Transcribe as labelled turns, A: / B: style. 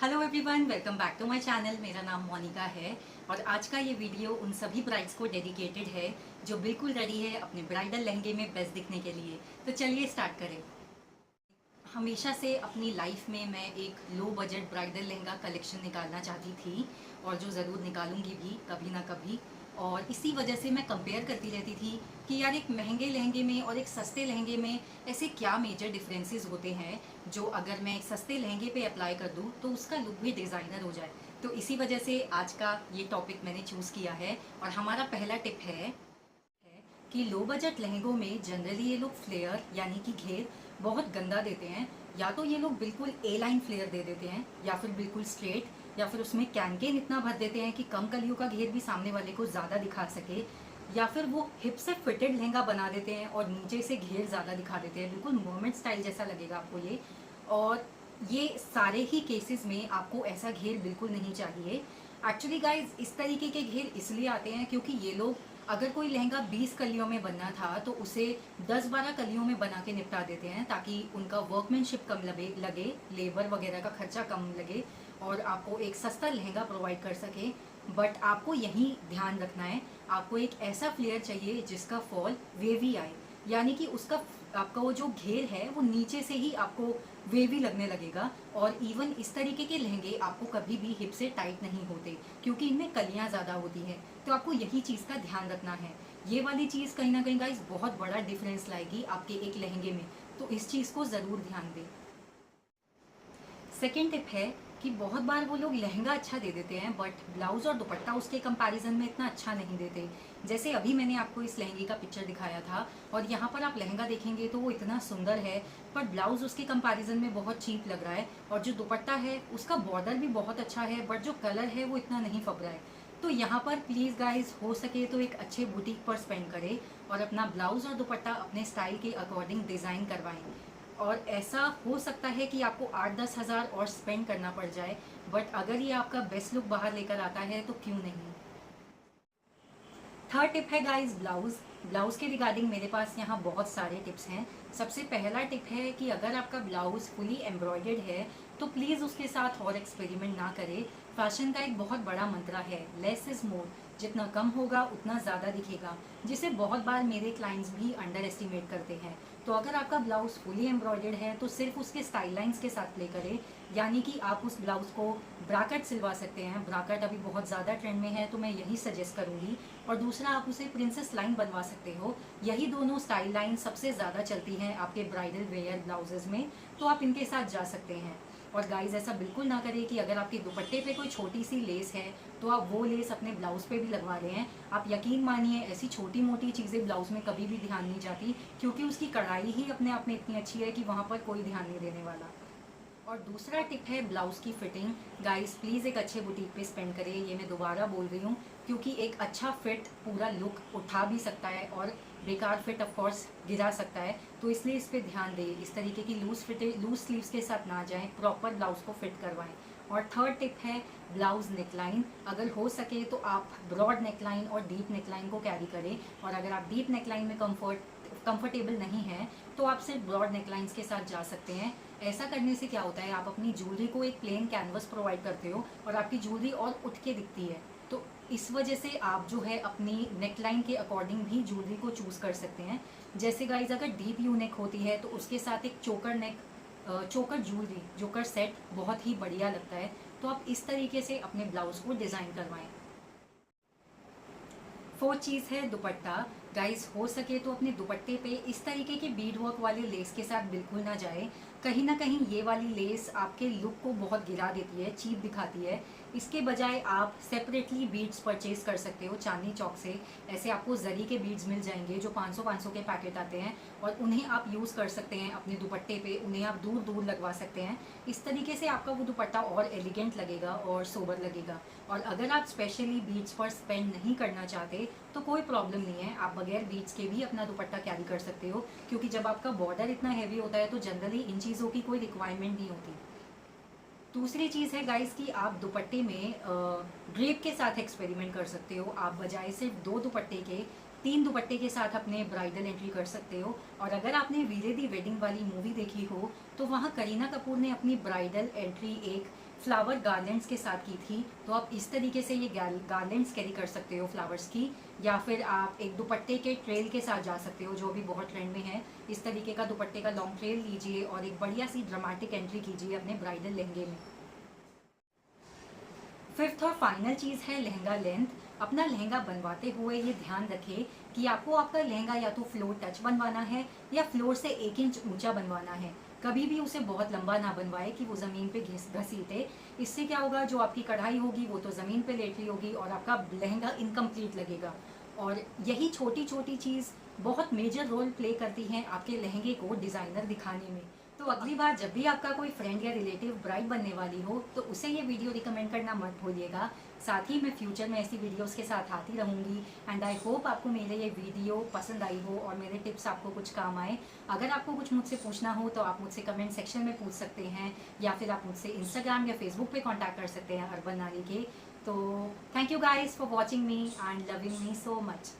A: Hello everyone, welcome back to my channel. मेरा नाम मोनिका है और आज का ये वीडियो उन सभी ब्राइड्स को डेडिकेटेड है जो बिल्कुल रेडी है अपने ब्राइडल लहंगे में बेस्ट दिखने के लिए। तो चलिए स्टार्ट करें। हमेशा से अपनी लाइफ में मैं एक low budget bridal lehenga collection निकालना चाहती थी और जो ज़रूर निकालूंगी भी कभी ना कभी। और इसी वजह से मैं कंपेयर करती रहती थी कि यार एक महंगे लहंगे में और एक सस्ते लहंगे में ऐसे क्या मेजर डिफरेंसेस होते हैं जो अगर मैं एक सस्ते लहंगे पे अप्लाई कर दूं तो उसका लुक भी डिज़ाइनर हो जाए। तो इसी वजह से आज का ये टॉपिक मैंने चूज़ किया है और हमारा पहला टिप है कि लो बजट लहंगों में जनरली ये लोग फ्लेयर यानी कि घेर बहुत गंदा देते हैं। या तो ये लोग बिल्कुल ए लाइन फ्लेयर दे देते हैं या फिर बिल्कुल स्ट्रेट, या फिर उसमें कैनकेन इतना भर देते हैं कि कम कलियों का घेर भी सामने वाले को ज़्यादा दिखा सके, या फिर वो हिप से फिटेड लहंगा बना देते हैं और नीचे से घेर ज़्यादा दिखा देते हैं, बिल्कुल मोमेंट स्टाइल जैसा लगेगा आपको ये। और ये सारे ही केसेस में आपको ऐसा घेर बिल्कुल नहीं चाहिए। एक्चुअली गाइज इस तरीके के घेर इसलिए आते हैं क्योंकि ये लोग अगर कोई लहंगा 20 कलियों में बनना था तो उसे 10-12 कलियों में बना के निपटा देते हैं ताकि उनका वर्कमैनशिप कम लगे, लेबर वगैरह का खर्चा कम लगे और आपको एक सस्ता लहंगा प्रोवाइड कर सके। बट आपको यही ध्यान रखना है, आपको एक ऐसा फ्लेयर चाहिए जिसका फॉल वेवी आए, यानी कि उसका आपका वो जो घेर है वो नीचे से ही आपको वेवी लगने लगेगा। और इवन इस तरीके के लहंगे आपको कभी भी हिप से टाइट नहीं होते क्योंकि इनमें कलियां ज़्यादा होती हैं। तो आपको यही चीज़ का ध्यान रखना है। ये वाली चीज़ कहीं ना कहीं गाइस बहुत बड़ा डिफरेंस लाएगी आपके एक लहंगे में, तो इस चीज़ को ज़रूर ध्यान दें। सेकेंड टिप है कि बहुत बार वो लोग लहंगा अच्छा दे देते हैं बट ब्लाउज और दुपट्टा उसके कंपैरिजन में इतना अच्छा नहीं देते। जैसे अभी मैंने आपको इस लहंगे का पिक्चर दिखाया था और यहाँ पर आप लहंगा देखेंगे तो वो इतना सुंदर है पर ब्लाउज उसके कंपैरिजन में बहुत चीप लग रहा है, और जो दुपट्टा है उसका बॉर्डर भी बहुत अच्छा है बट जो कलर है वो इतना नहीं फब रहा है। तो यहाँ पर प्लीज़ गाइज हो सके तो एक अच्छे बुटीक पर स्पेंड करें और अपना ब्लाउज और दुपट्टा अपने स्टाइल के अकॉर्डिंग डिज़ाइन करवाएं। और ऐसा हो सकता है कि आपको 8-10 हज़ार और स्पेंड करना पड़ जाए, बट अगर ये आपका बेस्ट लुक बाहर लेकर आता है तो क्यों नहीं। थर्ड टिप है गाइस ब्लाउज। ब्लाउज के रिगार्डिंग मेरे पास यहाँ बहुत सारे टिप्स हैं। सबसे पहला टिप है कि अगर आपका ब्लाउज फुली एम्ब्रॉयडर्ड है तो प्लीज़ उसके साथ और एक्सपेरिमेंट ना करें। फैशन का एक बहुत बड़ा मंत्र है लेस इज मोर, जितना कम होगा उतना ज़्यादा दिखेगा, जिसे बहुत बार मेरे क्लाइंट्स भी अंडर एस्टिमेट करते हैं। तो अगर आपका ब्लाउज फुली एम्ब्रॉयडर्ड है तो सिर्फ उसके स्टाइल लाइंस के साथ प्ले करें, यानी कि आप उस ब्लाउज को ब्राकेट सिलवा सकते हैं। ब्राकेट अभी बहुत ज़्यादा ट्रेंड में है तो मैं यही सजेस्ट करूँगी। और दूसरा आप उसे प्रिंसेस लाइन बनवा सकते हो। यही दोनों स्टाइल लाइन सबसे ज़्यादा चलती हैं आपके ब्राइडल वेयर ब्लाउजेज में, तो आप इनके साथ जा सकते हैं। और गाइज ऐसा बिल्कुल ना करें कि अगर आपके दुपट्टे पे कोई छोटी सी लेस है तो आप वो लेस अपने ब्लाउज पे भी लगवा रहे हैं। आप यकीन मानिए ऐसी छोटी मोटी चीज़ें ब्लाउज में कभी भी ध्यान नहीं जाती क्योंकि उसकी कढ़ाई ही अपने आप में इतनी अच्छी है कि वहाँ पर कोई ध्यान नहीं देने वाला। और दूसरा टिप है ब्लाउज की फिटिंग। गाइस प्लीज़ एक अच्छे बुटीक पे स्पेंड करें, ये मैं दोबारा बोल रही हूँ, क्योंकि एक अच्छा फिट पूरा लुक उठा भी सकता है और बेकार फिट ऑफ कोर्स गिरा सकता है। तो इसलिए इस पर ध्यान दें, इस तरीके की लूज स्लीव्स के साथ ना जाएं, प्रॉपर ब्लाउज को फिट करवाएं। और थर्ड टिप है ब्लाउज नेकलाइन। अगर हो सके तो आप ब्रॉड नेकलाइन और डीप नेकलाइन को कैरी करें, और अगर आप डीप नेकलाइन में कंफर्टेबल नहीं है तो आप सिर्फ ब्रॉड नेकलाइंस के साथ जा सकते हैं। ऐसा करने से क्या होता है, आप अपनी ज्वेलरी को एक प्लेन कैनवस प्रोवाइड करते हो और आपकी ज्वेलरी और उठ के दिखती है। तो इस वजह से आप जो है अपनी नेकलाइन के अकॉर्डिंग भी ज्वेलरी को चूज़ कर सकते हैं। जैसे गाइज अगर डीप यू नेक होती है तो उसके साथ एक चोकर ज्वेलरी, जोकर सेट बहुत ही बढ़िया लगता है। तो आप इस तरीके से अपने ब्लाउज को डिज़ाइन करवाएं। फोर्थ चीज़ है दुपट्टा। गाइस हो सके तो अपने दुपट्टे पे इस तरीके के बीड वर्क वाले लेस के साथ बिल्कुल ना जाए। कहीं ना कहीं ये वाली लेस आपके लुक को बहुत गिरा देती है, चीप दिखाती है। इसके बजाय आप सेपरेटली बीड्स परचेज कर सकते हो चांदनी चौक से। ऐसे आपको जरी के बीड्स मिल जाएंगे जो 500-500 के पैकेट आते हैं, और उन्हें आप यूज़ कर सकते हैं अपने दुपट्टे पे। उन्हें आप दूर दूर लगवा सकते हैं। इस तरीके से आपका वो दुपट्टा और एलिगेंट लगेगा और सोबर लगेगा। और अगर आप स्पेशली बीड्स पर स्पेंड नहीं करना चाहते तो कोई प्रॉब्लम नहीं है, आप बगैर बीड्स के भी अपना दुपट्टा कैरी कर सकते हो, क्योंकि जब आपका बॉर्डर इतना हैवी होता है तो जनरली इन चीज़ों की कोई रिक्वायरमेंट नहीं होती। दूसरी चीज़ है गाइस कि आप दुपट्टे में ड्रेप के साथ एक्सपेरिमेंट कर सकते हो। आप बजाय सिर्फ 2 दुपट्टे के 3 दुपट्टे के साथ अपने ब्राइडल एंट्री कर सकते हो। और अगर आपने वीरे दी वेडिंग वाली मूवी देखी हो तो वहाँ करीना कपूर ने अपनी ब्राइडल एंट्री एक फ्लावर गार्लेंड्स के साथ की थी। तो आप इस तरीके से ये गार्लेंड्स कैरी कर सकते हो फ्लावर्स की, या फिर आप एक दुपट्टे के ट्रेल के साथ जा सकते हो जो भी बहुत ट्रेंड में है। इस तरीके का दुपट्टे का लॉन्ग ट्रेल लीजिए और एक बढ़िया सी ड्रामेटिक एंट्री कीजिए अपने ब्राइडल लहंगे में। फिफ्थ और फाइनल चीज़ है लहंगा लेंथ। अपना लहंगा बनवाते हुए ये ध्यान रखें कि आपको आपका लहंगा या तो फ्लोर टच बनवाना है या फ्लोर से 1 इंच ऊंचा बनवाना है। कभी भी उसे बहुत लंबा ना बनवाए कि वो ज़मीन पे घसीटे। इससे क्या होगा, जो आपकी कढ़ाई होगी वो तो ज़मीन पे लेट रही होगी और आपका लहंगा इनकम्प्लीट लगेगा। और यही छोटी छोटी चीज़ बहुत मेजर रोल प्ले करती हैं आपके लहंगे को डिज़ाइनर दिखाने में। तो अगली बार जब भी आपका कोई फ्रेंड या रिलेटिव ब्राइड बनने वाली हो तो उसे ये वीडियो रिकमेंड करना मत भूलिएगा। साथ ही मैं फ्यूचर में ऐसी वीडियोस के साथ आती रहूँगी। एंड आई होप आपको मेरे ये वीडियो पसंद आई हो और मेरे टिप्स आपको कुछ काम आए। अगर आपको कुछ मुझसे पूछना हो तो आप मुझसे कमेंट सेक्शन में पूछ सकते हैं, या फिर आप मुझसे इंस्टाग्राम या फेसबुक पे कॉन्टैक्ट कर सकते हैं अर्बन नारी के। तो thank you guys for watching me and loving me so much.